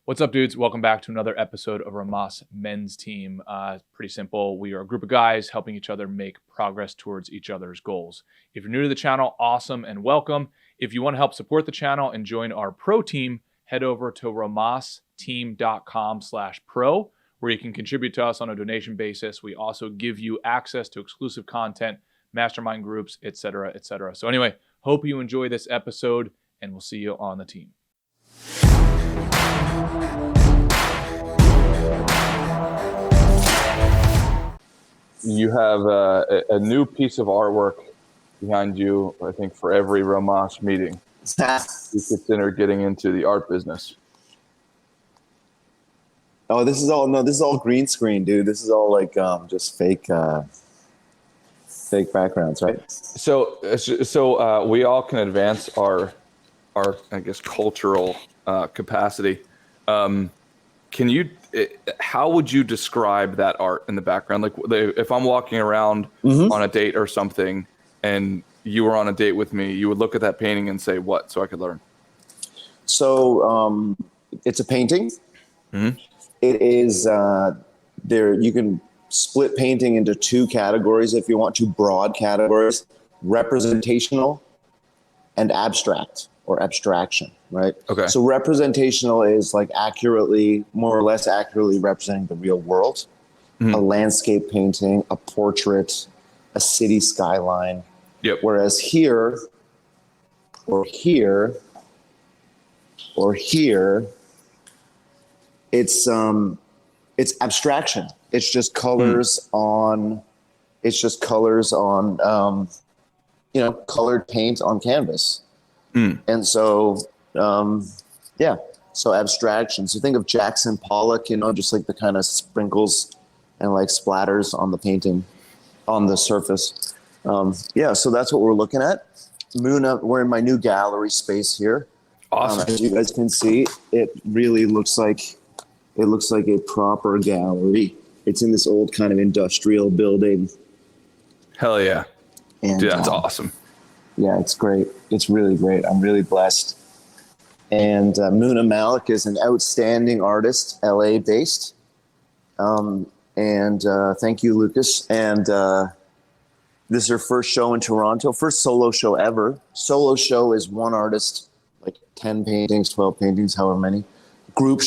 What's up, dudes? Welcome back to another episode of Rhomas Men's Team. Pretty simple. We are a group of guys helping each other make progress towards each other's goals. If you're new to the channel, awesome and welcome. If you want to help support the channel and join our pro team, head over to rhomasteam.com/pro, where you can contribute to us on a donation basis. We also give you access to exclusive content, mastermind groups, etc., etc. So anyway, hope you enjoy this episode, and we'll see you on the team. You have a new piece of artwork behind you, I think, for every Rhomas meeting. You consider getting into the art business. Oh, this is all green screen, dude. This is all like just fake backgrounds, right? So we all can advance our I guess cultural capacity. How would you describe that art in the background? Like, if I'm walking around on a date or something, and you were on a date with me, you would look at that painting and say what, so I could learn? So it's a painting. Mm-hmm. It is there. You can split painting into two categories if you want to, broad categories: representational and abstract or abstraction. Right. Okay. So representational is like more or less accurately representing the real world. Mm-hmm. A landscape painting, a portrait, a city skyline. Yep. Whereas here, or here, or here, it's abstraction. It's just colors on. It's just colors on. Colored paint on canvas. And so. So abstraction. So think of Jackson Pollock, just like the kind of sprinkles and like splatters on the painting, on the surface. So that's what we're looking at. Muna, we're in my new gallery space here. Awesome. As you guys can see, it really looks like a proper gallery. It's in this old kind of industrial building. Hell yeah. And, dude, that's awesome. Yeah, it's great. It's really great. I'm really blessed. And Muna Malik is an outstanding artist, LA based. Thank you, Lucas. And this is her first show in Toronto, first solo show ever. Solo show is one artist, like 10 paintings, 12 paintings, however many. Group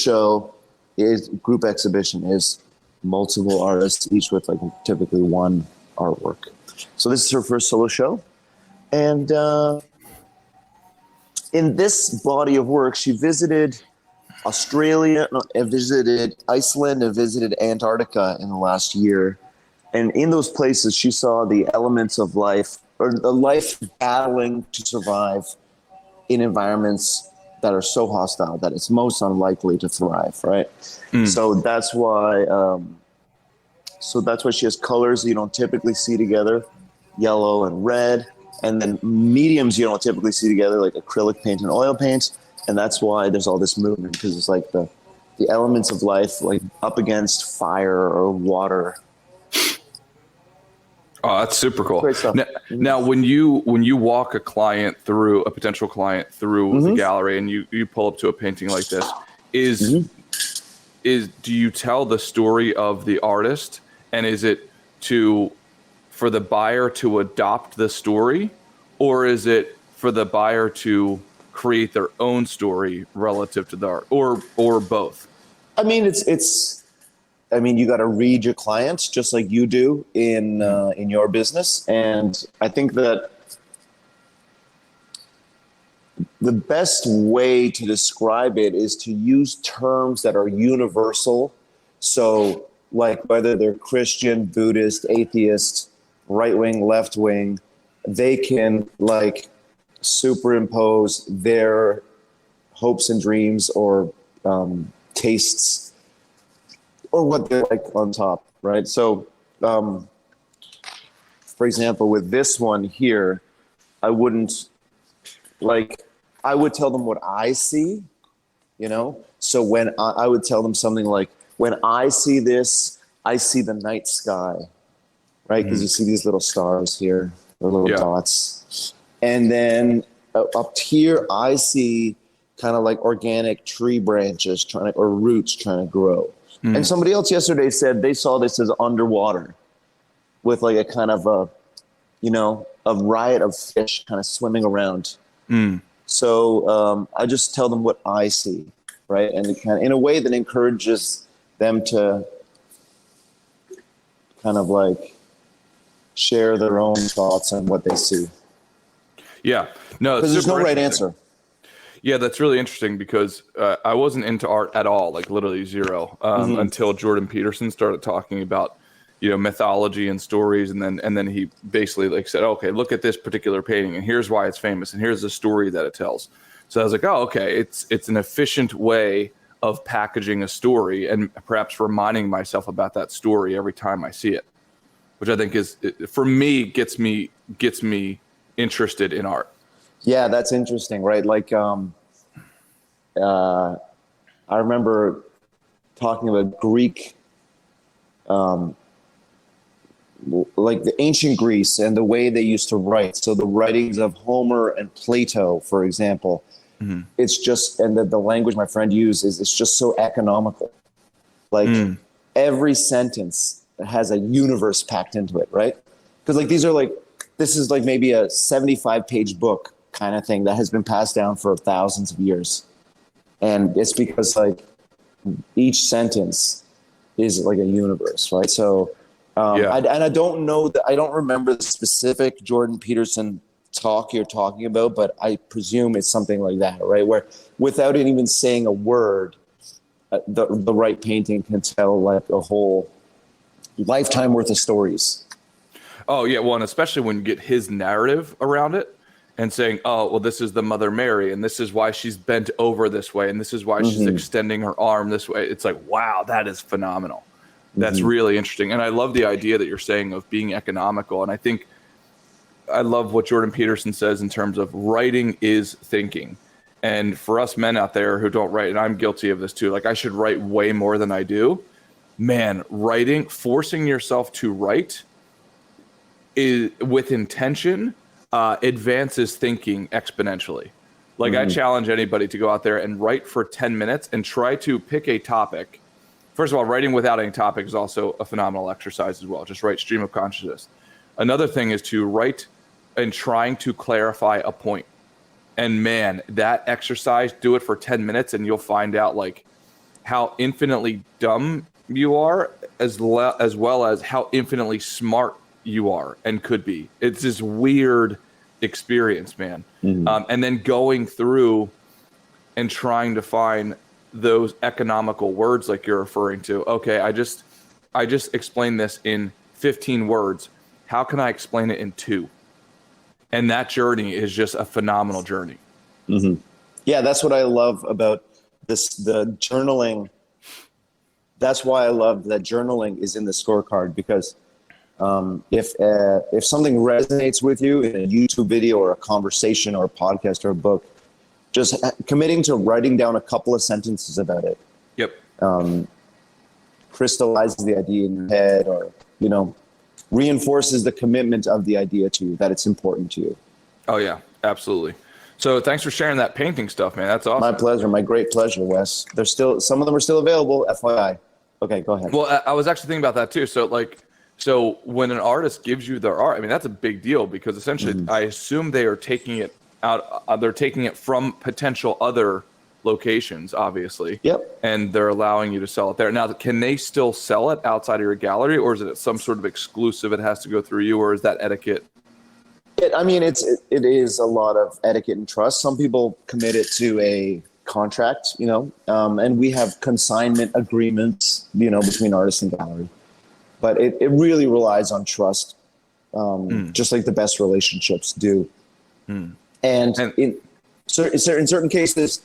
exhibition is multiple artists, each with like typically one artwork. So this is her first solo show. And in this body of work, she visited Australia, visited Iceland, and visited Antarctica in the last year. And in those places, she saw the elements of life, or the life battling to survive in environments that are so hostile that it's most unlikely to thrive, right? So that's why she has colors you don't typically see together, yellow and red. And then mediums you don't typically see together, like acrylic paint and oil paint. And that's why there's all this movement, because it's like the elements of life, like up against fire or water. Oh, that's super cool. Great stuff. Now when you walk a potential client through the gallery, and you pull up to a painting like this, do you tell the story of the artist, and is it for the buyer to adopt the story, or is it for the buyer to create their own story relative to the art, or both? I mean, you got to read your clients just like you do in your business. And I think that the best way to describe it is to use terms that are universal. So like whether they're Christian, Buddhist, atheist, right wing, left wing, they can like superimpose their hopes and dreams or tastes or what they like on top, right? So, for example, with this one here, I would tell them what I see, So when I would tell them something like, when I see this, I see the night sky. Right, because you see these little stars here, or little dots. And then up here, I see kind of like organic tree branches or roots trying to grow. And somebody else yesterday said they saw this as underwater with like a kind of a riot of fish kind of swimming around. So I just tell them what I see, right? And it kind of, in a way that encourages them to kind of like share their own thoughts on what they see. Yeah, no, because there's no right answer. Yeah, that's really interesting because I wasn't into art at all, like literally zero, until Jordan Peterson started talking about, mythology and stories, and then he basically like said, okay, look at this particular painting, and here's why it's famous, and here's the story that it tells. So I was like, oh, okay, it's an efficient way of packaging a story and perhaps reminding myself about that story every time I see it, which I think is, for me, gets me interested in art. Yeah, that's interesting, right? Like, I remember talking about Greek, like the ancient Greece and the way they used to write. So the writings of Homer and Plato, for example, it's just, and the language my friend uses, it's just so economical. Like every sentence has a universe packed into it, right? Because like this is like maybe a 75-page book kind of thing that has been passed down for thousands of years. And it's because like each sentence is like a universe, right? So, I don't know I don't remember the specific Jordan Peterson talk you're talking about, but I presume it's something like that, right? Where without it even saying a word, the right painting can tell like a whole lifetime worth of stories. Oh yeah, well, and especially when you get his narrative around it and saying, oh, well, this is the Mother Mary, and this is why she's bent over this way, and this is why she's extending her arm this way. It's like, wow, that is phenomenal. That's really interesting. And I love the idea that you're saying of being economical. And I think I love what Jordan Peterson says in terms of writing is thinking. And for us men out there who don't write, and I'm guilty of this too, like I should write way more than I do. Man, writing, forcing yourself to write is with intention, advances thinking exponentially. Like I challenge anybody to go out there and write for 10 minutes and try to pick a topic. First of all, writing without any topic is also a phenomenal exercise as well. Just write stream of consciousness. Another thing is to write and trying to clarify a point. And man, that exercise, do it for 10 minutes and you'll find out like how infinitely dumb you are as well as how infinitely smart you are and could be. It's this weird experience, man. And then going through and trying to find those economical words like you're referring to. Okay, I just explained this in 15 words. How can I explain it in 2? And that journey is just a phenomenal journey. Yeah, that's what I love about the journaling. That's why I love that journaling is in the scorecard, because if something resonates with you in a YouTube video or a conversation or a podcast or a book, just committing to writing down a couple of sentences about it. Crystallizes the idea in your head, or, reinforces the commitment of the idea to you, that it's important to you. Oh yeah, absolutely. So thanks for sharing that painting stuff, man. That's awesome. My pleasure. My great pleasure, Wes. Some of them are still available, FYI. Okay, go ahead. Well, I was actually thinking about that too. So when an artist gives you their art, I mean, that's a big deal, because essentially I assume they are taking it out. They're taking it from potential other locations, obviously. Yep. And they're allowing you to sell it there. Now, can they still sell it outside of your gallery, or is it some sort of exclusive? It has to go through you, or is that etiquette? It is a lot of etiquette and trust. Some people commit it to a contract, and we have consignment agreements, between artist and gallery. But it really relies on trust, just like the best relationships do. And in certain cases,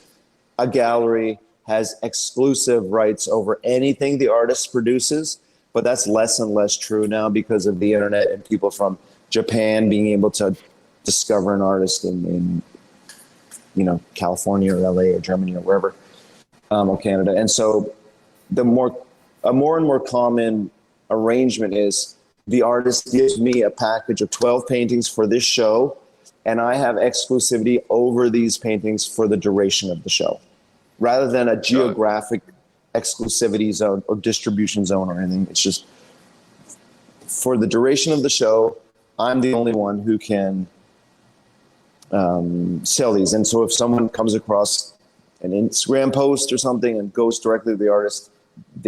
a gallery has exclusive rights over anything the artist produces, but that's less and less true now because of the internet and people from Japan being able to discover an artist in California or LA or Germany or wherever, or Canada. And so a more and more common arrangement is the artist gives me a package of 12 paintings for this show, and I have exclusivity over these paintings for the duration of the show, rather than a geographic exclusivity zone or distribution zone or anything. It's just for the duration of the show, I'm the only one who can sell these. And so if someone comes across an Instagram post or something and goes directly to the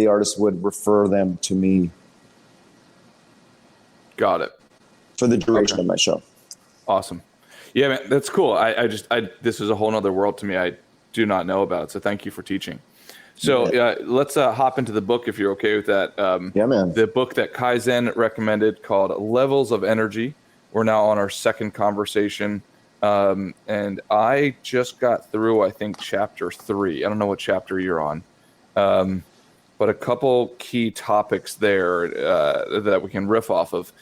artist would refer them to me. Got it. For the duration of my show. Awesome. Yeah, man, that's cool. I this is a whole nother world to me. I do not know about it. So thank you for teaching. So let's hop into the book if you're okay with that. Yeah, man. The book that Kaizen recommended called Levels of Energy. We're now on our second conversation. And I just got through, I think, chapter 3. I don't know what chapter you're on. But a couple key topics there that we can riff off of.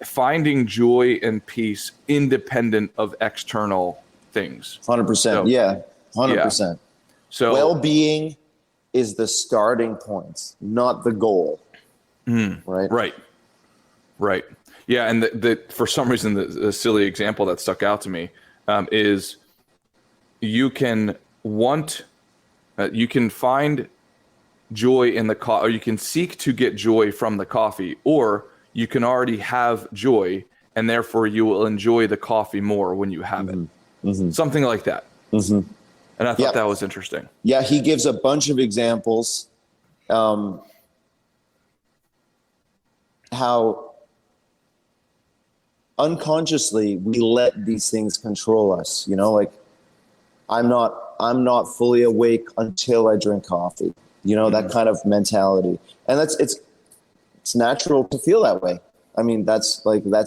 Finding joy and peace independent of external things. 100%. So, 100%. Yeah. So well-being is the starting point, not the goal. Right. Right. Yeah, and the for some reason the silly example that stuck out to me is you can find joy in the coffee, or you can seek to get joy from the coffee, or you can already have joy, and therefore you will enjoy the coffee more when you have it. Something like that. And I thought that was interesting. Yeah, he gives a bunch of examples. How unconsciously we let these things control us. You know, like I'm not fully awake until I drink coffee. You know, that kind of mentality. And it's natural to feel that way. I mean, that's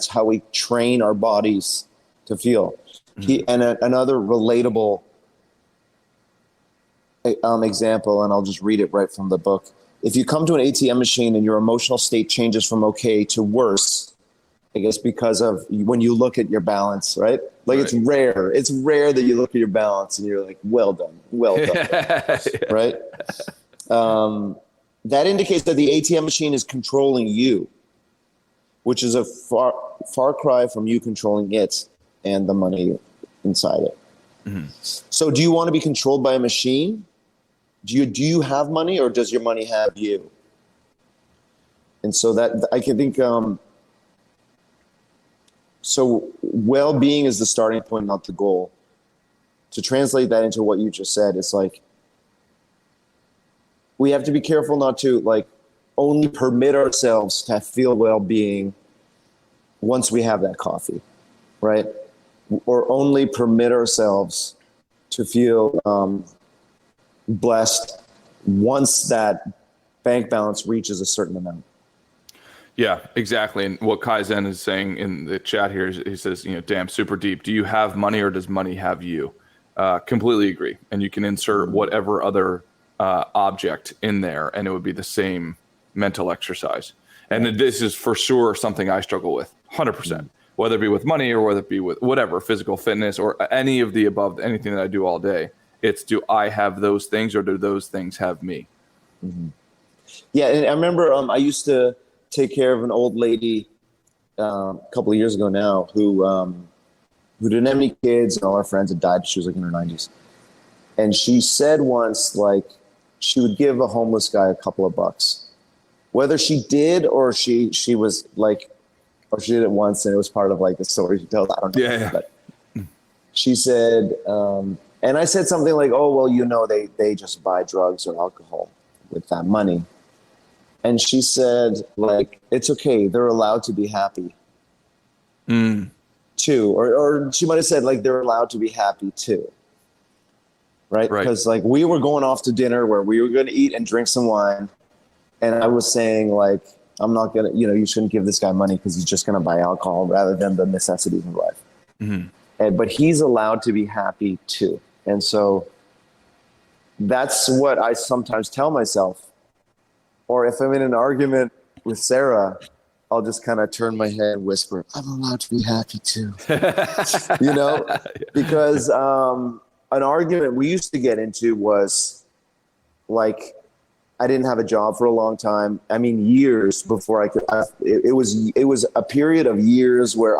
how we train our bodies to feel. Another relatable example, and I'll just read it right from the book. If you come to an ATM machine and your emotional state changes from okay to worse, I guess because of when you look at your balance, right? Like it's rare. It's rare that you look at your balance and you're like, well done, right? That indicates that the ATM machine is controlling you, which is a far cry from you controlling it and the money inside it. So do you want to be controlled by a machine? Do you have money, or does your money have you? And so that I can think, so well-being is the starting point, not the goal. To translate that into what you just said, it's like, we have to be careful not to like only permit ourselves to feel well-being once we have that coffee, right? Or only permit ourselves to feel blessed once that bank balance reaches a certain amount. Yeah, exactly. And what Kaizen is saying in the chat here is, he says, damn, super deep. Do you have money, or does money have you? Completely agree. And you can insert whatever other object in there, and it would be the same mental exercise. And this is for sure something I struggle with 100%, whether it be with money or whether it be with whatever, physical fitness or any of the above, anything that I do all day. It's, do I have those things, or do those things have me? Yeah. And I remember I used to take care of an old lady a couple of years ago now who didn't have any kids, and all her friends had died. She was like in her 90s. And she said once, like, she would give a homeless guy a couple of bucks. Whether she did or she was like, or she did it once and it was part of like the story she tells, I don't know. Yeah. But she said, and I said something like, oh, well, they just buy drugs or alcohol with that money. And she said, like, it's okay. They're allowed to be happy too. Or she might have said, like, they're allowed to be happy too. Right? Because like we were going off to dinner where we were going to eat and drink some wine. And I was saying, like, I'm not going to, you shouldn't give this guy money because he's just going to buy alcohol rather than the necessities of life. But he's allowed to be happy too. And so that's what I sometimes tell myself. Or if I'm in an argument with Sarah, I'll just kind of turn my head and whisper, I'm allowed to be happy too. Because an argument we used to get into was like, I didn't have a job for a long time. I mean, years before I could. It was a period of years where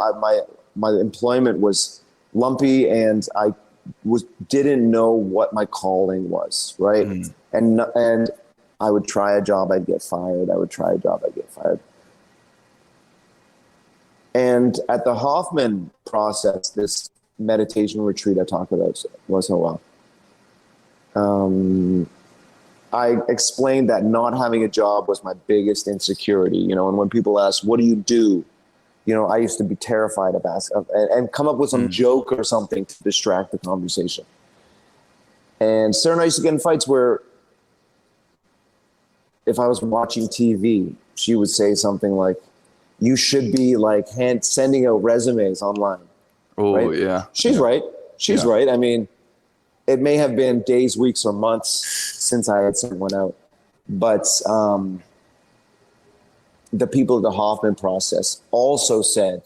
my employment was lumpy, and I didn't know what my calling was, right? And I would try a job, I'd get fired. I would try a job, I'd get fired. And at the Hoffman process, this meditation retreat I talked about once in a while, I explained that not having a job was my biggest insecurity, you know, and when people ask, what do you do? You know, I used to be terrified of asking and come up with some joke or something to distract the conversation. And Sarah and I used to get in fights where if I was watching TV, she would say something like, you should be like sending out resumes online. Oh, right? yeah. She's right. She's right. I mean, it may have been days, weeks, or months since I had sent one out. But the people of the Hoffman process also said,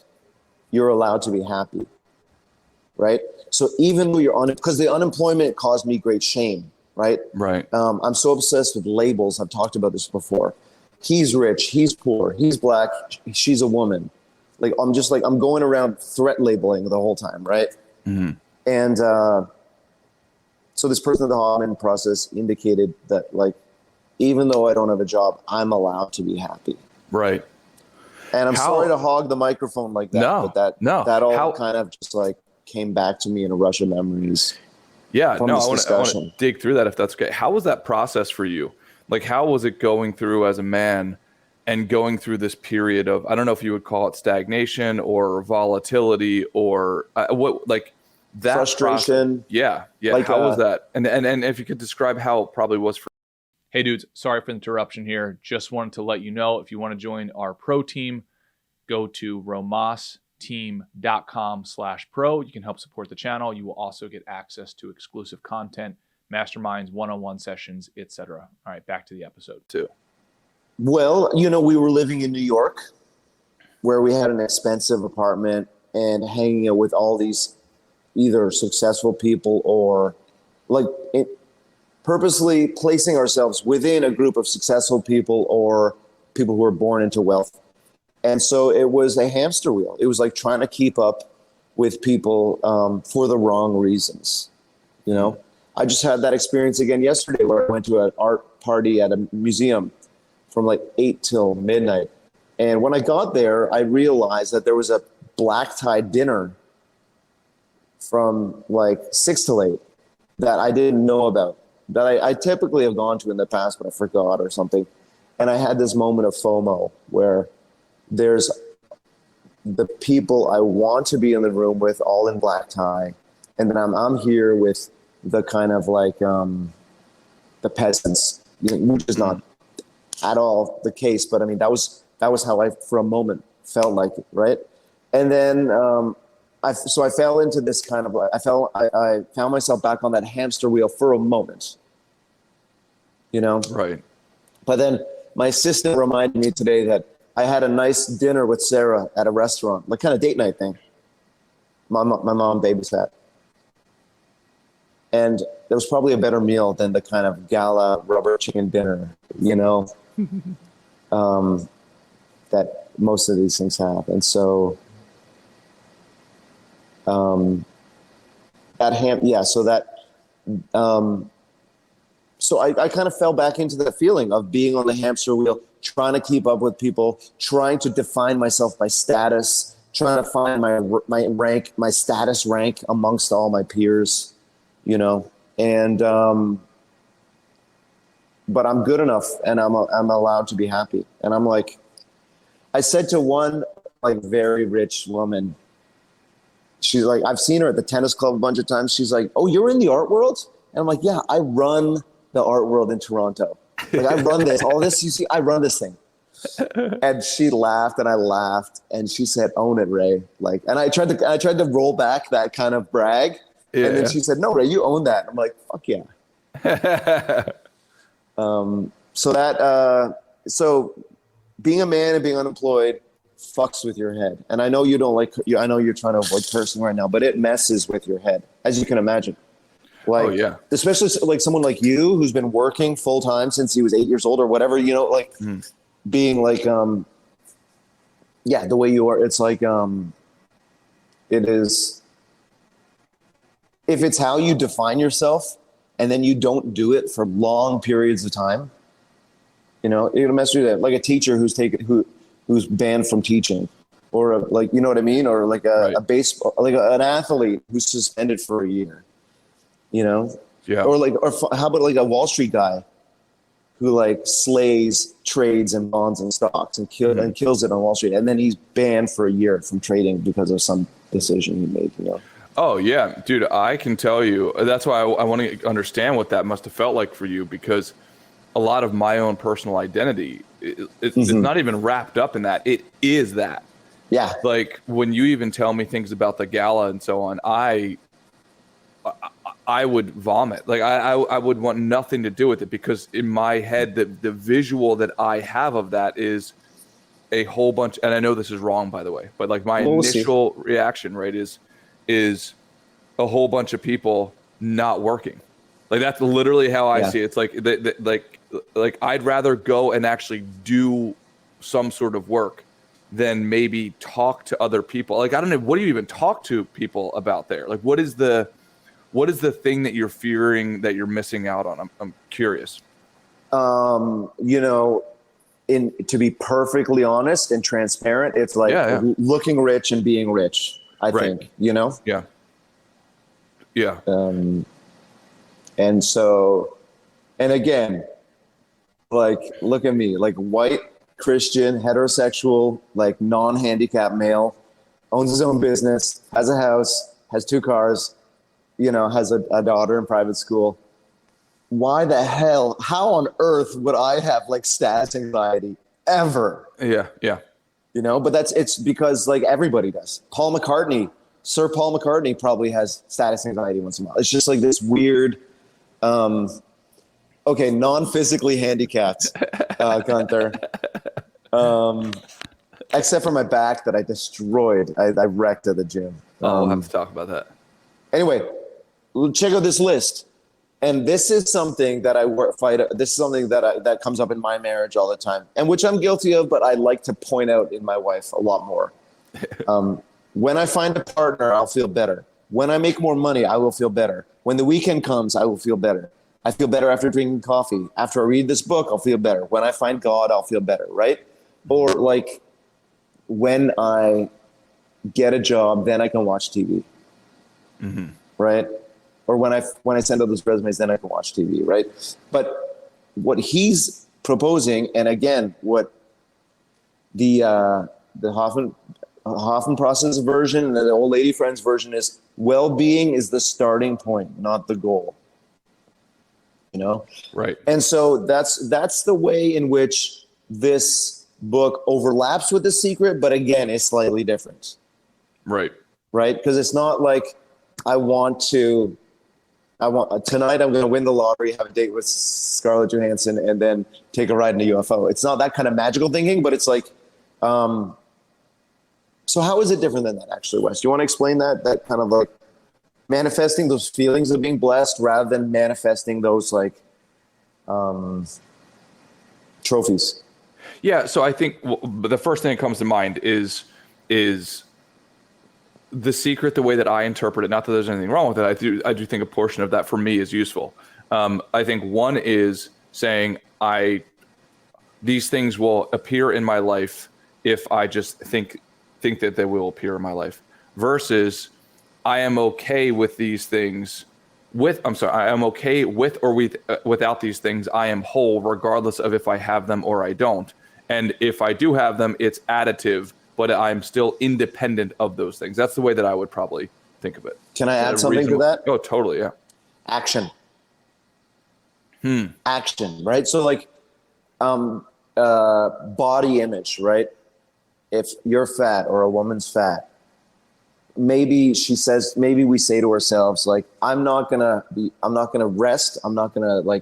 you're allowed to be happy, right? So even though you're because the unemployment caused me great shame, right? Right. I'm so obsessed with labels. I've talked about this before. He's rich, he's poor, he's black, she's a woman. Like, I'm going around threat labeling the whole time, right? And so this person in the Hoffman process indicated that, like, even though I don't have a job, I'm allowed to be happy. Right. And I'm sorry to hog the microphone like that, but that all kind of just like came back to me in a rush of memories. Yeah, I want to dig through that if that's okay. How was that process for you? Like, how was it going through as a man and going through this period of, I don't know if you would call it stagnation or volatility or what, like that frustration. Process. Yeah. Like, how was that? And if you could describe how it probably was for. Hey dudes, sorry for the interruption here. Just wanted to let you know, if you want to join our pro team, go to romasteam.com/pro. You can help support the channel. You will also get access to exclusive content, masterminds, one-on-one sessions, etc. All right, back to the episode too. Well, you know, we were living in New York where we had an expensive apartment and hanging out with all these either successful people or like purposely placing ourselves within a group of successful people or people who were born into wealth. And so it was a hamster wheel. It was like trying to keep up with people for the wrong reasons. You know, I just had that experience again yesterday where I went to an art party at a museum from like 8 till midnight. And when I got there, I realized that there was a black tie dinner from like 6 till 8 that I didn't know about, that I typically have gone to in the past, but I forgot or something. And I had this moment of FOMO where there's the people I want to be in the room with all in black tie. And then I'm here with the kind of like the peasants, which is not at all the case. But I mean, that was how I, for a moment, felt like it, right? And then I fell into this kind of, I found myself back on that hamster wheel for a moment, you know? Right. But then my assistant reminded me today that I had a nice dinner with Sarah at a restaurant, like kind of date night thing. My mom babysat. And there was probably a better meal than the kind of gala rubber chicken dinner, you know, that most of these things have. And so So I kind of fell back into that feeling of being on the hamster wheel, trying to keep up with people, trying to define myself by status, trying to find my rank, my status rank amongst all my peers, you know. And but I'm good enough, and I'm allowed to be happy. And I'm like, I said to one like very rich woman, she's like, I've seen her at the tennis club a bunch of times. She's like, oh, you're in the art world? And I'm like, yeah, I run the art world in Toronto. Like, I run this, all this, you see, I run this thing. And she laughed and I laughed and she said, own it, Ray. Like, and I tried to roll back that kind of brag. Yeah. And then she said, no, Ray, you own that. I'm like, fuck yeah. So being a man and being unemployed fucks with your head. And I know you don't like, I know you're trying to avoid cursing right now, but it messes with your head, as you can imagine. Like, oh, yeah. Especially like someone like you who's been working full time since he was 8 years old or whatever, you know, like being like, yeah, the way you are, it's like, It is, if it's how you define yourself and then you don't do it for long periods of time, you know, you're gonna mess with that. Like a teacher who's banned from teaching, or like, you know what I mean? Or like a baseball, like an athlete who's suspended for a year, you know? Yeah. Or how about like a Wall Street guy who like slays trades and bonds and stocks and kills it on Wall Street, and then he's banned for a year from trading because of some decision he made, you know? Oh yeah, dude, I can tell you. That's why I want to understand what that must have felt like for you, because a lot of my own personal identity, it's not even wrapped up in that. It is that. Yeah. Like when you even tell me things about the gala and so on, I would vomit. Like I would want nothing to do with it, because in my head, the visual that I have of that is a whole bunch. And I know this is wrong, by the way, but like my initial reaction, right, is a whole bunch of people not working. Like that's literally how I see it. It's like I'd rather go and actually do some sort of work than maybe talk to other people. Like, I don't know, what do you even talk to people about there? Like, what is the thing that you're fearing that you're missing out on? I'm curious. You know, to be perfectly honest and transparent, it's like looking rich and being rich, I think, you know? Yeah. Yeah. And so, and again, like, look at me, like white, Christian, heterosexual, like non-handicapped male, owns his own business, has a house, has 2 cars, you know, has a daughter in private school. Why the hell, how on earth would I have like status anxiety ever? Yeah. Yeah. You know, but it's because like everybody does. Sir Paul McCartney probably has status anxiety once in a while. It's just like this weird, non-physically handicapped, Gunther. Except for my back that I destroyed. I wrecked at the gym. We'll have to talk about that. Anyway, check out this list. And this is something that this is something that comes up in my marriage all the time, and which I'm guilty of, but I like to point out in my wife a lot more. When I find a partner, I'll feel better. When I make more money, I will feel better. When the weekend comes, I will feel better. I feel better after drinking coffee. After I read this book, I'll feel better. When I find God, I'll feel better, right? Or like when I get a job, then I can watch TV, right? Or when I send out those resumes, then I can watch TV, right? But what he's proposing, and again, what the Hoffman process version and the old lady friends version is, well-being is the starting point, not the goal. You know? Right. And so that's the way in which this book overlaps with The Secret, but again, it's slightly different. Right. Right? Because it's not like tonight I'm going to win the lottery, have a date with Scarlett Johansson, and then take a ride in a UFO. It's not that kind of magical thinking, but it's like, so how is it different than that, actually, Wes? Do you want to explain that kind of like manifesting those feelings of being blessed rather than manifesting those like trophies? Yeah. So I think the first thing that comes to mind is The Secret, the way that I interpret it. Not that there's anything wrong with it. I do think a portion of that for me is useful. I think one is saying these things will appear in my life if I just think that they will appear in my life, versus I am okay with these things. I am okay with or without these things. I am whole regardless of if I have them or I don't. And if I do have them, it's additive, but I'm still independent of those things. That's the way that I would probably think of it. Can I add something to that? Oh, totally, yeah. Action. Action, right? So like body image, right? If you're fat or a woman's fat, maybe we say to ourselves, like, I'm not gonna rest. I'm not gonna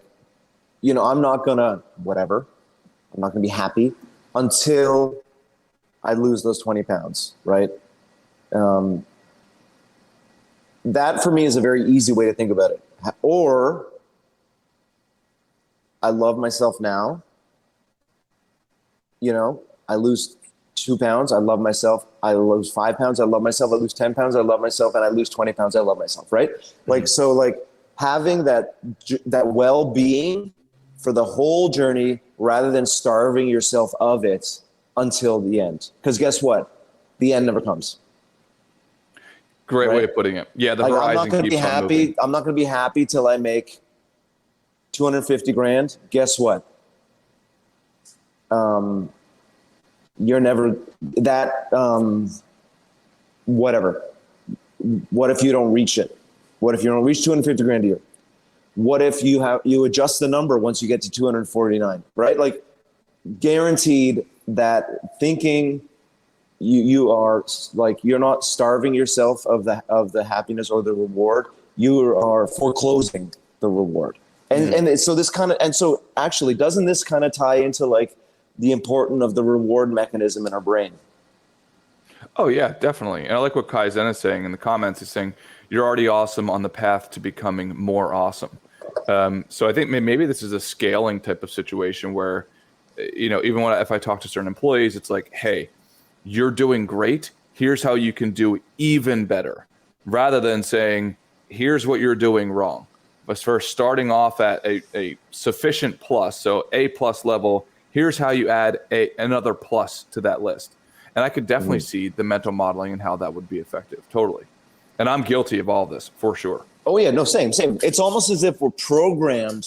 be happy until I lose those 20 pounds, right? That for me is a very easy way to think about it. Or I love myself now. You know, I lose 2 pounds, I love myself. I lose 5 pounds, I love myself. I lose 10 pounds, I love myself. And I lose 20 pounds, I love myself. Right. Like, so like having that well-being for the whole journey rather than starving yourself of it until the end. Because guess what? The end never comes. Great way of putting it. Yeah, the like, horizon I'm not going to be keeps on happy. moving. I'm not going to be happy till I make 250 grand. Guess what? You're never that. Whatever. What if you don't reach it? What if you don't reach 250 grand a year? What if you adjust the number once you get to 249? Right? Like, guaranteed that thinking you are like, you're not starving yourself of the happiness or the reward. You are foreclosing the reward. And so this kind of, and so actually, doesn't this kind of tie into like the importance of the reward mechanism in our brain? Oh yeah, definitely. And I like what Kaizen is saying in the comments. He's saying you're already awesome on the path to becoming more awesome. So I think maybe this is a scaling type of situation where, even if I talk to certain employees, it's like, hey, you're doing great. Here's how you can do even better, rather than saying, here's what you're doing wrong. But first, starting off at a sufficient plus, so A+ level, here's how you add another plus to that list. And I could definitely see the mental modeling and how that would be effective. Totally. And I'm guilty of all this for sure. Oh yeah, no, same. It's almost as if we're programmed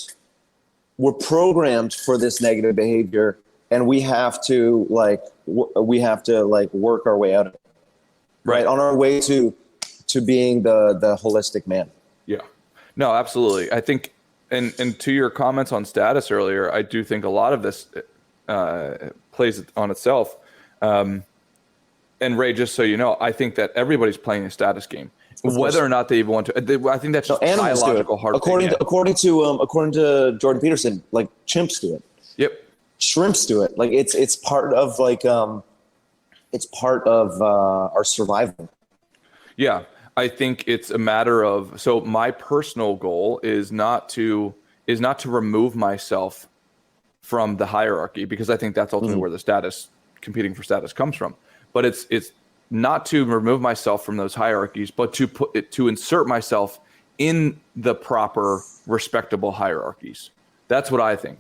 for this negative behavior, and we have to work our way out of it. Right. On our way to being the holistic man. Yeah. No, absolutely. I think, and to your comments on status earlier, I do think a lot of this plays on itself. And Ray, just so you know, I think that everybody's playing a status game, whether or not they even want to. I think that's just biological heart. According to Jordan Peterson, like, chimps do it. Yep. Shrimps do it. Like, it's part of our survival. Yeah. I think it's a matter of, so my personal goal is not to remove myself from the hierarchy, because I think that's ultimately where the competing for status comes from. But it's not to remove myself from those hierarchies, but to insert myself in the proper, respectable hierarchies. That's what I think.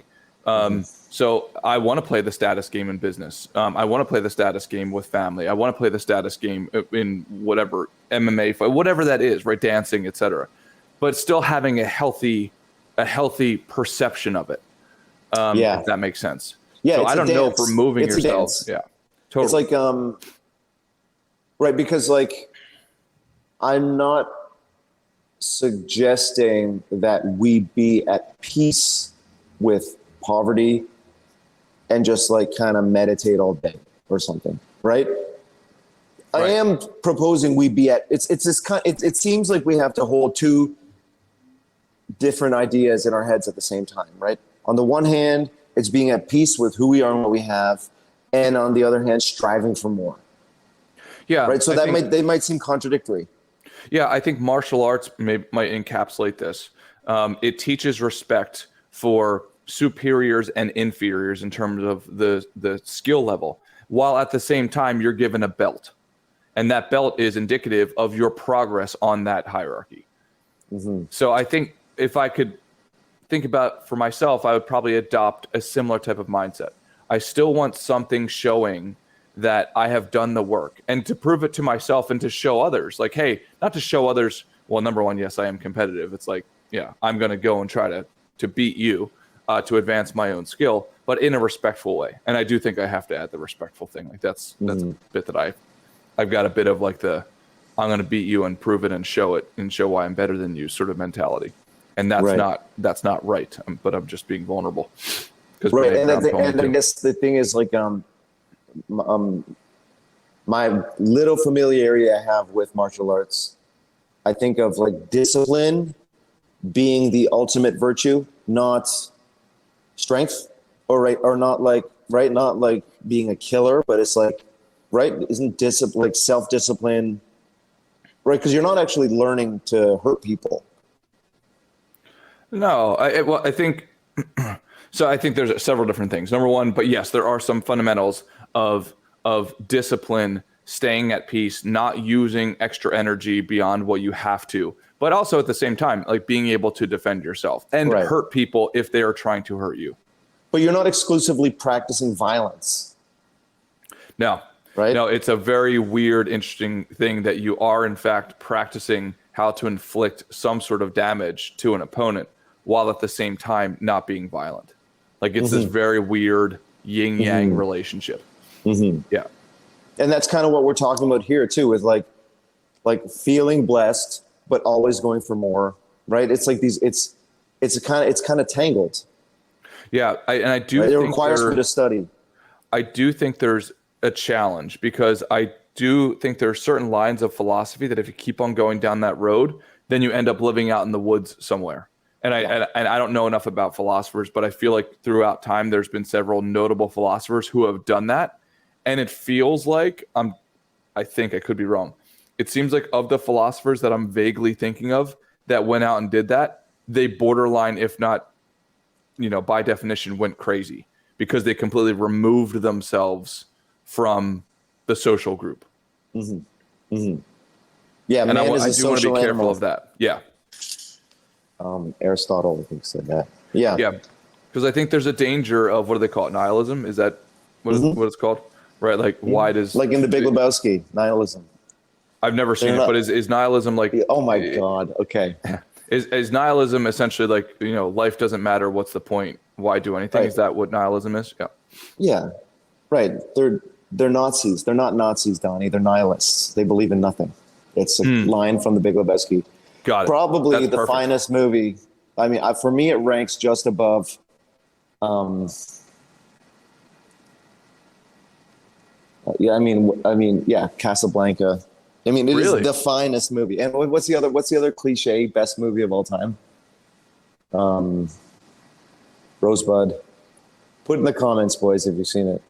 So I want to play the status game in business. I want to play the status game with family. I want to play the status game in whatever MMA fight, whatever that is, right? Dancing, etc. But still having a healthy perception of it. If that makes sense. Yeah. So I don't know if removing yourself. Yeah. Totally. It's like, right. Because like, I'm not suggesting that we be at peace with poverty and just like kind of meditate all day or something, right? I am proposing we be at, it's this kind, it seems like we have to hold two different ideas in our heads at the same time, right? On the one hand, it's being at peace with who we are and what we have, and on the other hand, striving for more. Yeah. Right. So they might seem contradictory. Yeah, I think martial arts might encapsulate this. It teaches respect for superiors and inferiors in terms of the skill level, while at the same time you're given a belt, and that belt is indicative of your progress on that hierarchy. So I think if I could think about for myself, I would probably adopt a similar type of mindset. I still want something showing that I have done the work, and to prove it to myself and to show others, like, hey, not to show others, well, number one, yes, I am competitive. It's like, yeah, I'm going to go and try to beat you, to advance my own skill, but in a respectful way. And I do think I have to add the respectful thing. Like that's a bit that I've got a bit of like I'm going to beat you and prove it and show why I'm better than you sort of mentality. And that's not right. But I'm just being vulnerable. Right. And I guess the thing is like, my little familiarity I have with martial arts, I think of like discipline being the ultimate virtue, not strength, or not like being a killer, but it's like, right? Isn't discipline like self-discipline, right? Because you're not actually learning to hurt people. No, I think so. I think there's several different things. Number one, but yes, there are some fundamentals of of discipline, staying at peace, not using extra energy beyond what you have to, but also at the same time, like being able to defend yourself and Right. hurt people if they are trying to hurt you. But you're not exclusively practicing violence. No, right? No, it's a very weird, interesting thing that you are in fact practicing how to inflict some sort of damage to an opponent while at the same time not being violent. Like it's this very weird yin yang relationship. Yeah. And that's kind of what we're talking about here too, is like feeling blessed, but always going for more, right? It's like it's kind of tangled. Yeah. I do Right? think it requires a bit of study. I do think there's a challenge because I do think there are certain lines of philosophy that if you keep on going down that road, then you end up living out in the woods somewhere. And I don't know enough about philosophers, but I feel like throughout time, there's been several notable philosophers who have done that. And it feels like I think I could be wrong. It seems like of the philosophers that I'm vaguely thinking of that went out and did that, they borderline, if not, by definition, went crazy because they completely removed themselves from the social group. Yeah, and man I is a do want to be social careful animal. of that. Yeah. Aristotle, I think, said that. Yeah. Yeah. Because I think there's a danger of, what do they call it? Nihilism? Is that what it's called? Right? Like, why does... Like in The Big Lebowski, nihilism. I've never seen it, but is nihilism like... Oh, my God. Okay. Is nihilism essentially like, life doesn't matter, what's the point? Why do anything? Right. Is that what nihilism is? Yeah. Yeah. Right. They're Nazis. They're not Nazis, Donnie. They're nihilists. They believe in nothing. It's a line from The Big Lebowski. Got it. Probably That's the perfect. finest movie. I mean, for me, it ranks just above. Yeah, Casablanca. I mean, it Really? is the finest movie. And what's the other cliche best movie of all time? Rosebud. Put in the comments, boys, if you've seen it.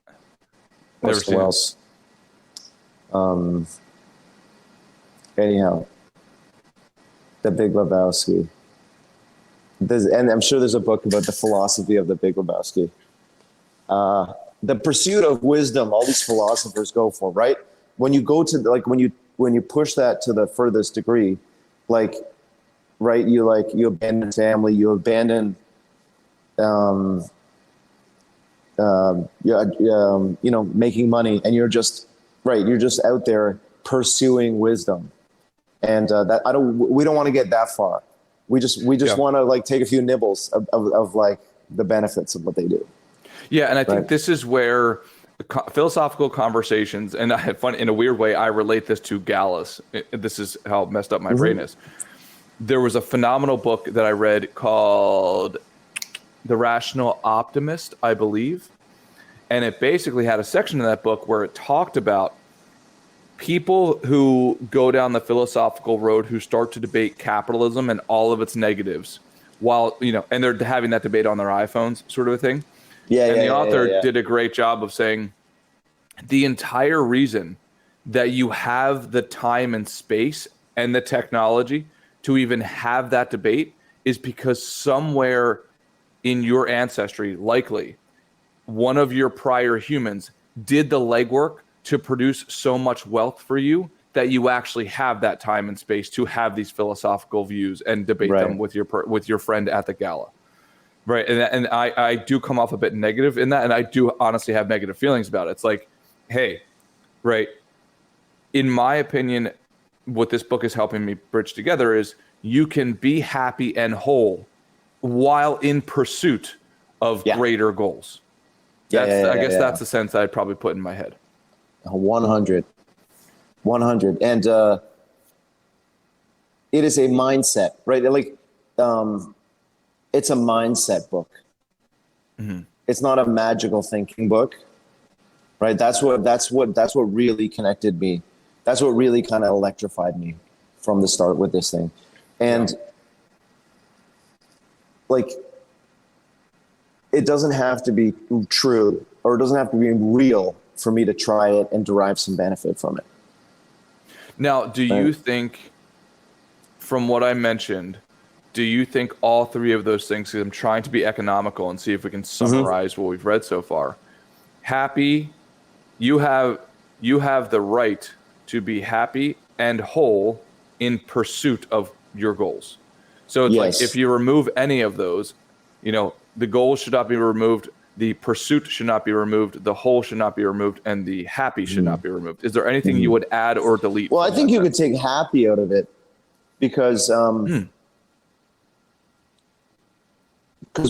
Never What's seen it. else? Anyhow, The Big Lebowski. And I'm sure there's a book about the philosophy of The Big Lebowski. The pursuit of wisdom, all these philosophers go for, right? When you go to when you push that to the furthest degree, right? You abandon family, you abandon, making money, and you're just out there pursuing wisdom, and we don't want to get that far. We just want to take a few nibbles of the benefits of what they do. Yeah, and I think Right. this is where philosophical conversations, and I have fun in a weird way, I relate this to Gallus. This is how messed up my brain is. There was a phenomenal book that I read called The Rational Optimist, I believe. And it basically had a section in that book where it talked about people who go down the philosophical road who start to debate capitalism and all of its negatives while, and they're having that debate on their iPhones, sort of a thing. And the author did a great job of saying the entire reason that you have the time and space and the technology to even have that debate is because somewhere in your ancestry, likely one of your prior humans did the legwork to produce so much wealth for you that you actually have that time and space to have these philosophical views and debate them with your friend at the gala. Right. And I do come off a bit negative in that. And I do honestly have negative feelings about it. It's like, hey, right. In my opinion, what this book is helping me bridge together is you can be happy and whole while in pursuit of greater goals. I guess that's the sense I'd probably put in my head. 100. And it is a mindset, right? It's a mindset book. It's not a magical thinking book, right? That's what really connected me. That's what really kind of electrified me from the start with this thing. And it doesn't have to be true, or it doesn't have to be real for me to try it and derive some benefit from it. Now, do you think, from what I mentioned, do you think all three of those things, because I'm trying to be economical and see if we can summarize what we've read so far. Happy, you have you have the right to be happy and whole in pursuit of your goals. So it's like, Yes. if you remove any of those, the goals should not be removed, the pursuit should not be removed, the whole should not be removed, and the happy should not be removed. Is there anything you would add or delete? Well, I think you could take happy out of it, because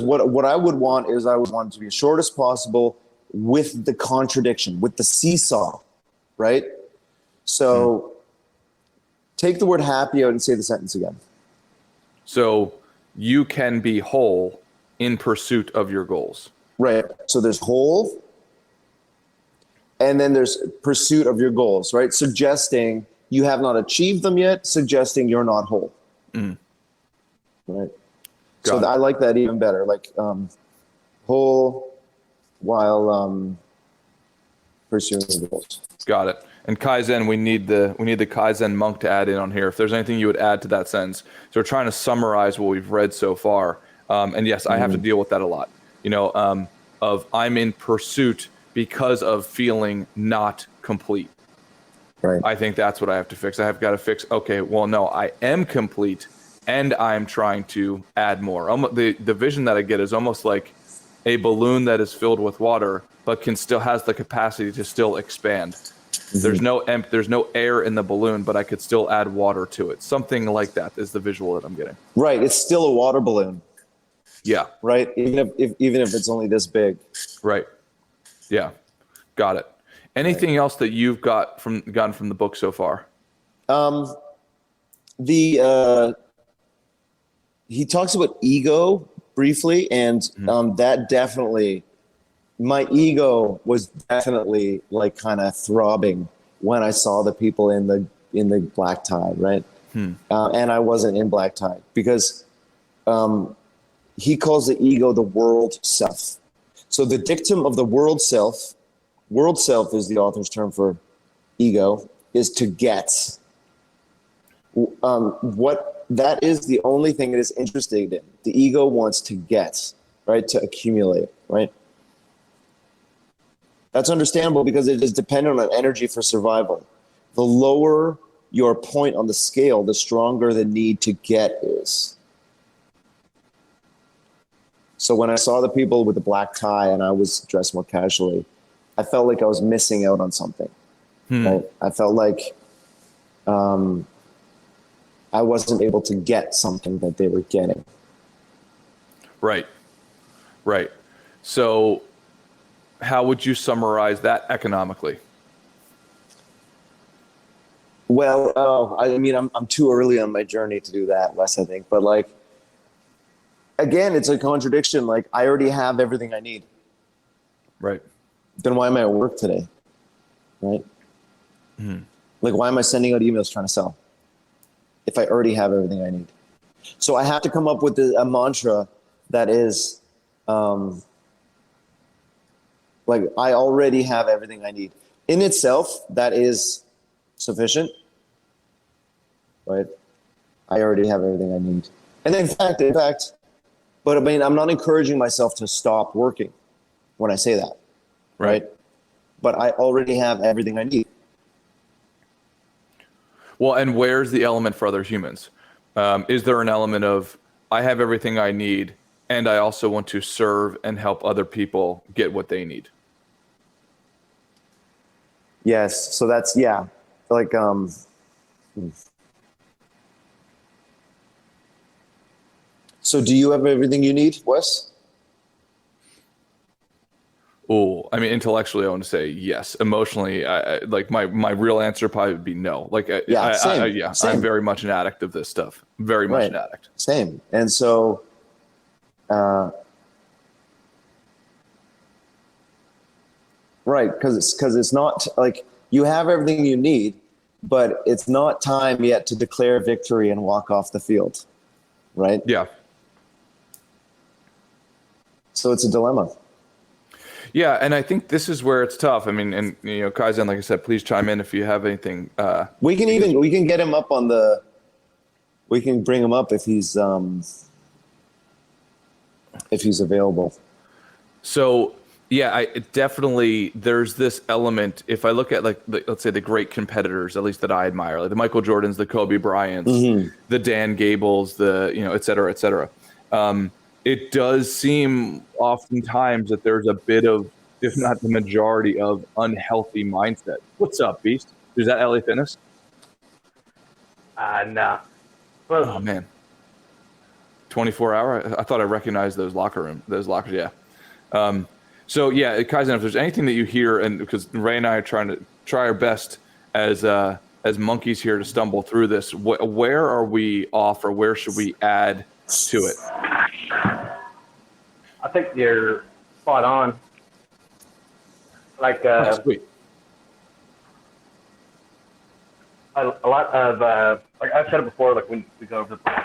what I would want is, I would want it to be as short as possible, with the contradiction, with the seesaw, right? So take the word happy out and say the sentence again. So you can be whole in pursuit of your goals. Right. So there's whole, and then there's pursuit of your goals, right? Suggesting you have not achieved them yet, suggesting you're not whole. Right. So I like that even better. Like whole while pursuing the goals. Got it. And Kaizen, we need the Kaizen monk to add in on here. If there's anything you would add to that sentence. So we're trying to summarize what we've read so far. And yes, I have to deal with that a lot. Of I'm in pursuit because of feeling not complete. Right. I think that's what I have to fix. I have got to fix, okay, well, no, I am complete and I'm trying to add more. The vision that I get is almost like a balloon that is filled with water, but still has the capacity to still expand. There's no air in the balloon, but I could still add water to it. Something like that is the visual that I'm getting. Right. It's still a water balloon. Yeah. Right. Even if it's only this big. Right. Yeah. Got it. Anything else that you've gotten from the book so far? He talks about ego briefly, and that definitely, my ego was definitely like kind of throbbing when I saw the people in the black tie, right? And I wasn't in black tie, because he calls the ego the world self. So the dictum of the world self is the author's term for ego, is to get. What that is the only thing it is interested in. The ego wants to get, right? To accumulate, right? That's understandable, because it is dependent on energy for survival. The lower your point on the scale, the stronger the need to get is. So when I saw the people with the black tie and I was dressed more casually, I felt like I was missing out on something. Right? I felt like I wasn't able to get something that they were getting. Right. So how would you summarize that economically? Well, I mean, I'm too early on my journey to do that, Wes, I think. But like, again, it's a contradiction. Like, I already have everything I need. Right. Then why am I at work today? Right? Like, why am I sending out emails trying to sell if I already have everything I need? So I have to come up with a mantra that is like, I already have everything I need. In itself, that is sufficient, right? I already have everything I need. And in fact, but I mean, I'm not encouraging myself to stop working when I say that, right? But I already have everything I need. Well, and where's the element for other humans? Is there an element of, I have everything I need, and I also want to serve and help other people get what they need? Yes. So that's, yeah. Like, so do you have everything you need, Wes? Oh, I mean, intellectually, I want to say yes. Emotionally, I like my real answer probably would be no. Like, Same. I'm very much an addict of this stuff. Very much an addict. Same. And so, right, because it's not like you have everything you need, but it's not time yet to declare victory and walk off the field, right? Yeah. So it's a dilemma. Yeah, and I think this is where it's tough. I mean, and Kaizen, like I said, please chime in if you have anything. We can get him up on the. We can bring him up if he's available. So Yeah, I definitely, there's this element. If I look at like, let's say the great competitors, at least that I admire, like the Michael Jordans, the Kobe Bryants, the Dan Gables, et cetera, et cetera. It does seem oftentimes that there's a bit of, if not the majority of unhealthy mindset. What's up, Beast? Is that LA Fitness? No. Oh man. 24-hour. I thought I recognized those lockers. Yeah. So yeah, Kaizen, if there's anything that you hear, and because Ray and I are trying to try our best as monkeys here to stumble through this, where are we off, or where should we add to it? I think you're spot on. Like, Sweet. a lot of, like I've said it before, like when we go over the books,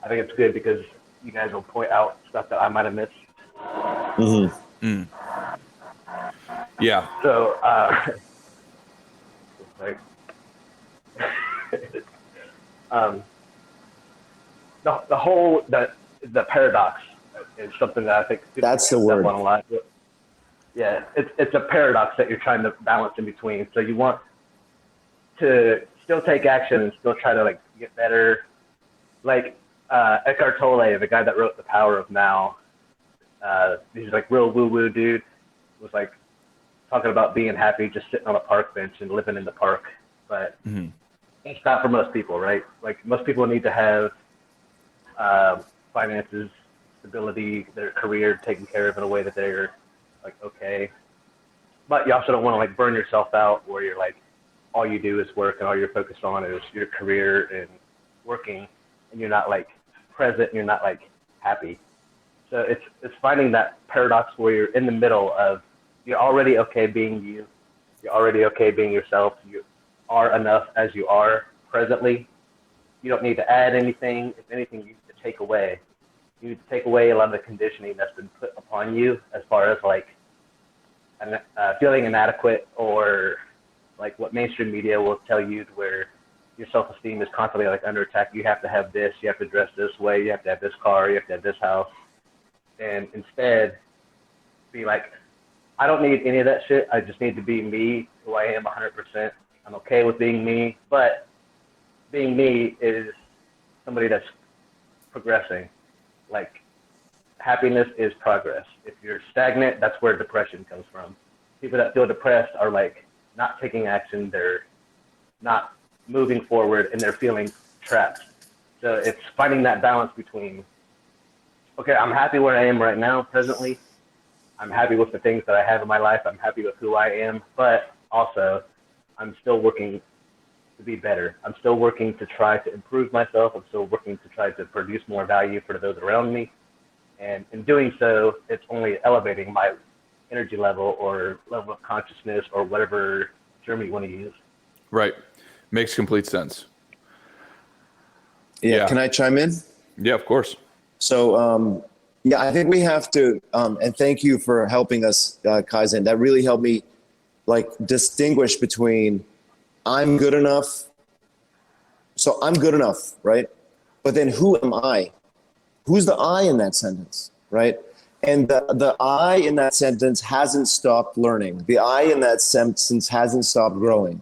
I think it's good because you guys will point out stuff that I might have missed. Yeah. So, like, the paradox is something that I think that's the word. On a lot. Yeah, it's a paradox that you're trying to balance in between. So you want to still take action and still try to like get better. Like Eckhart Tolle, the guy that wrote The Power of Now, he's like real woo-woo dude, was like talking about being happy just sitting on a park bench and living in the park. But it's not for most people, right? Like most people need to have finances, stability, their career taken care of in a way that they're like okay. But you also don't want to like burn yourself out where you're like all you do is work and all you're focused on is your career and working, and you're not like present, and you're not like happy. So it's finding that paradox where you're in the middle of you're already okay being you, you're already okay being yourself, you are enough as you are presently. You don't need to add anything. If anything, you need to take away. You need to take away a lot of the conditioning that's been put upon you as far as like feeling inadequate, or like what mainstream media will tell you where your self-esteem is constantly like under attack. You have to have this, you have to dress this way, you have to have this car, you have to have this house. And instead be like, I don't need any of that shit. I just need to be me, who I am 100%. I'm okay with being me, but being me is somebody that's progressing. Like happiness is progress. If you're stagnant, that's where depression comes from. People that feel depressed are like not taking action. They're not moving forward and they're feeling trapped. So it's finding that balance between, okay, I'm happy where I am right now, presently. I'm happy with the things that I have in my life. I'm happy with who I am, but also I'm still working to be better. I'm still working to try to improve myself. I'm still working to try to produce more value for those around me. And in doing so, it's only elevating my energy level or level of consciousness or whatever term you want to use. Right. Makes complete sense. Yeah. Can I chime in? Yeah, of course. So, yeah, I think we have to, and thank you for helping us, Kaizen. That really helped me like distinguish between I'm good enough. So I'm good enough, right? But then who am I? Who's the I in that sentence, right? And the I in that sentence hasn't stopped learning. The I in that sentence hasn't stopped growing,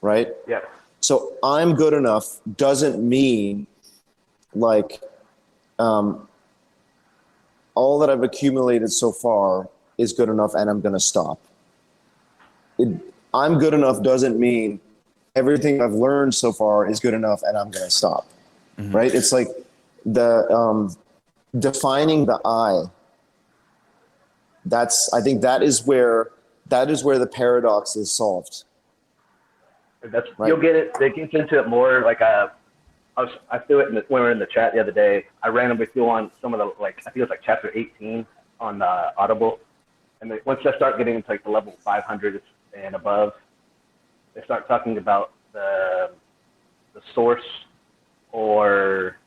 right? Yeah. So I'm good enough doesn't mean like all that I've accumulated so far is good enough and I'm going to stop. I'm good enough doesn't mean everything I've learned so far is good enough and I'm going to stop, right? It's like the defining the I. I think that is where the paradox is solved. That's right. You'll get it. It gets into it more. Like I threw it when we were in the chat the other day. I randomly threw on some of the I think it was like chapter 18 on Audible, and once I start getting into like the level 500 and above, they start talking about the source, or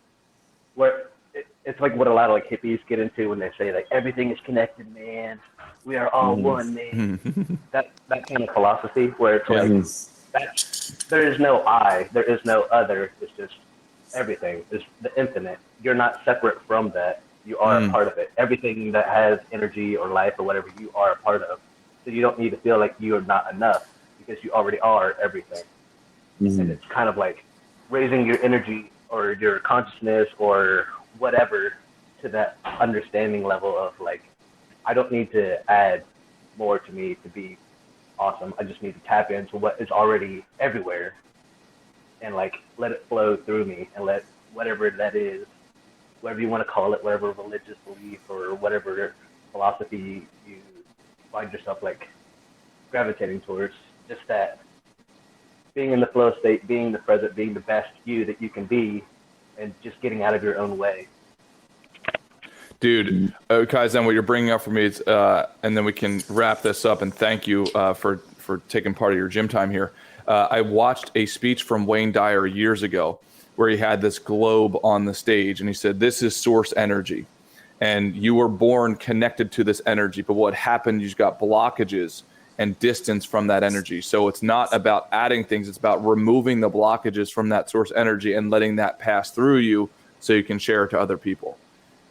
where it's like what a lot of like hippies get into when they say like everything is connected, man. We are all one, man. that kind of philosophy where it's like there is no I, there is no other. It's just everything. It's the infinite. You're not separate from that. You are a part of it. Everything that has energy or life or whatever, you are a part of. So you don't need to feel like you are not enough because you already are everything. And it's kind of like raising your energy or your consciousness or whatever to that understanding level of like, I don't need to add more to me to be awesome. I just need to tap into what is already everywhere and like let it flow through me and let whatever that is, whatever you want to call it, whatever religious belief or whatever philosophy you find yourself like gravitating towards, just that being in the flow state, being the present, being the best you that you can be, and just getting out of your own way. Dude, Kaizen, what you're bringing up for me is, and then we can wrap this up, and thank you for taking part of your gym time here. I watched a speech from Wayne Dyer years ago where he had this globe on the stage, and he said, this is source energy, and you were born connected to this energy, but what happened, you got blockages and distance from that energy. So it's not about adding things, it's about removing the blockages from that source energy and letting that pass through you so you can share it to other people.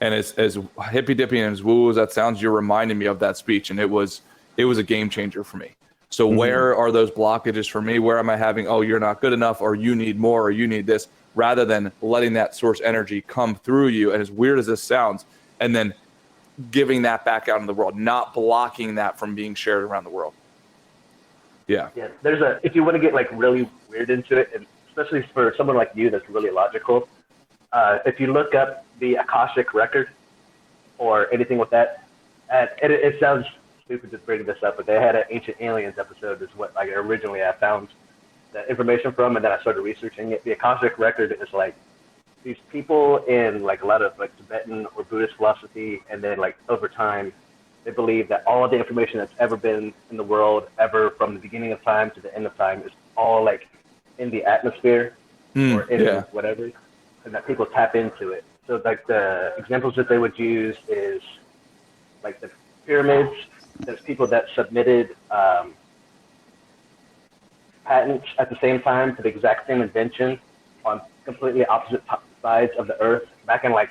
And as hippy dippy and as woo as that sounds, you're reminding me of that speech, and it was a game changer for me. So where are those blockages for me? Where am I having, oh, you're not good enough, or you need more, or you need this, rather than letting that source energy come through you, and as weird as this sounds, and then giving that back out in the world, not blocking that from being shared around the world. Yeah. Yeah. If you want to get like really weird into it, and especially for someone like you that's really logical, if you look up the Akashic record or anything with that, it sounds stupid to bring this up, but they had an Ancient Aliens episode is what like originally I found that information from, and then I started researching it. The Akashic record is like these people in like a lot of like Tibetan or Buddhist philosophy, and then like over time they believe that all of the information that's ever been in the world ever from the beginning of time to the end of time is all like in the atmosphere or in whatever, and that people tap into it. So like the examples that they would use is like the pyramids. There's people that submitted patents at the same time to the exact same invention on completely opposite sides of the earth back in like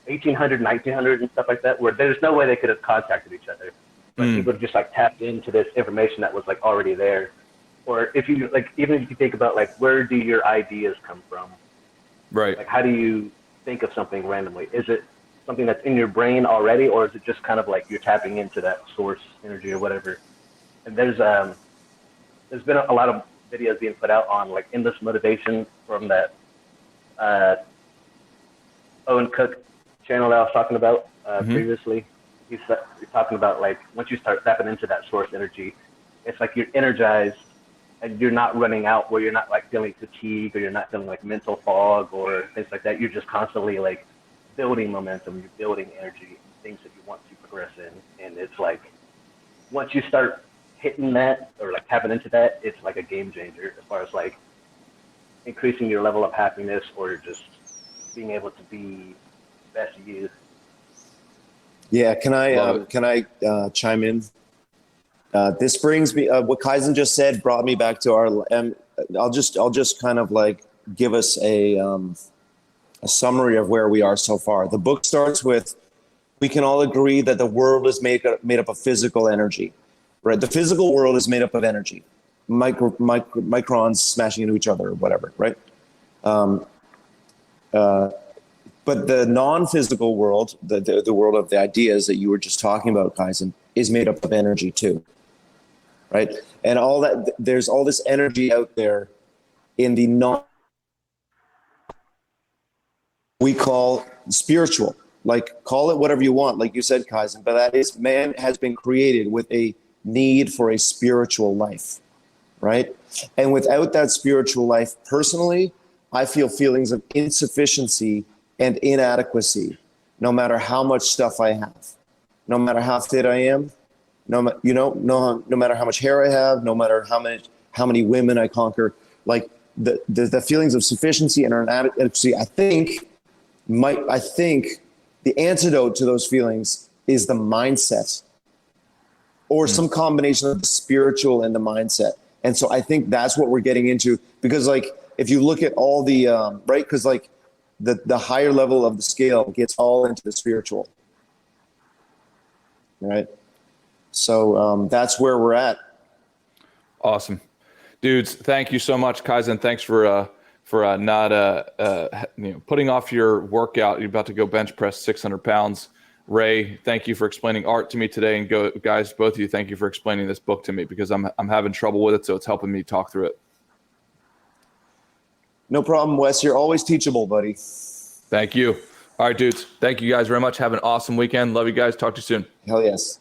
1800, 1900 and stuff like that, where there's no way they could have contacted each other. But people just like tapped into this information that was like already there. Or if you like, even if you think about like, where do your ideas come from? Right. Like, how do you think of something randomly? Is it something that's in your brain already, or is it just kind of like you're tapping into that source energy or whatever? And there's been a lot of videos being put out on like endless motivation from that Owen Cook channel that I was talking about previously. He's talking about like once you start tapping into that source energy, it's like you're energized and you're not running out, where you're not like feeling fatigue or you're not feeling like mental fog or things like that. You're just constantly like building momentum, you're building energy, things that you want to progress in. And it's like once you start hitting that or like tapping into that, it's like a game changer as far as like increasing your level of happiness or just being able to be best you. Yeah, can I chime in? This brings me. What Kaizen just said brought me back to our. I'll just kind of like give us a summary of where we are so far. The book starts with, we can all agree that the world is made up of physical energy, right? The physical world is made up of energy, microns smashing into each other or whatever, right? But the non-physical world, the world of the ideas that you were just talking about, Kaizen, is made up of energy too, right? And all that, there's all this energy out there in the we call spiritual, like call it whatever you want, like you said, Kaizen, but that is, man has been created with a need for a spiritual life, right? And without that spiritual life, personally, I feel feelings of insufficiency and inadequacy, no matter how much stuff I have, no matter how fit I am, no matter how much hair I have, no matter how many women I conquer, like the feelings of sufficiency and inadequacy, I think the antidote to those feelings is the mindset, or some combination of the spiritual and the mindset. And so I think that's what we're getting into, because like, if you look at all the, right, because like the higher level of the scale gets all into the spiritual, right? So that's where we're at. Awesome. Dudes, thank you so much. Kaizen, thanks for not putting off your workout. You're about to go bench press 600 pounds. Ray, thank you for explaining art to me today. And guys, both of you, thank you for explaining this book to me, because I'm having trouble with it, so it's helping me talk through it. No problem, Wes. You're always teachable, buddy. Thank you. All right, dudes. Thank you guys very much. Have an awesome weekend. Love you guys. Talk to you soon. Hell yes.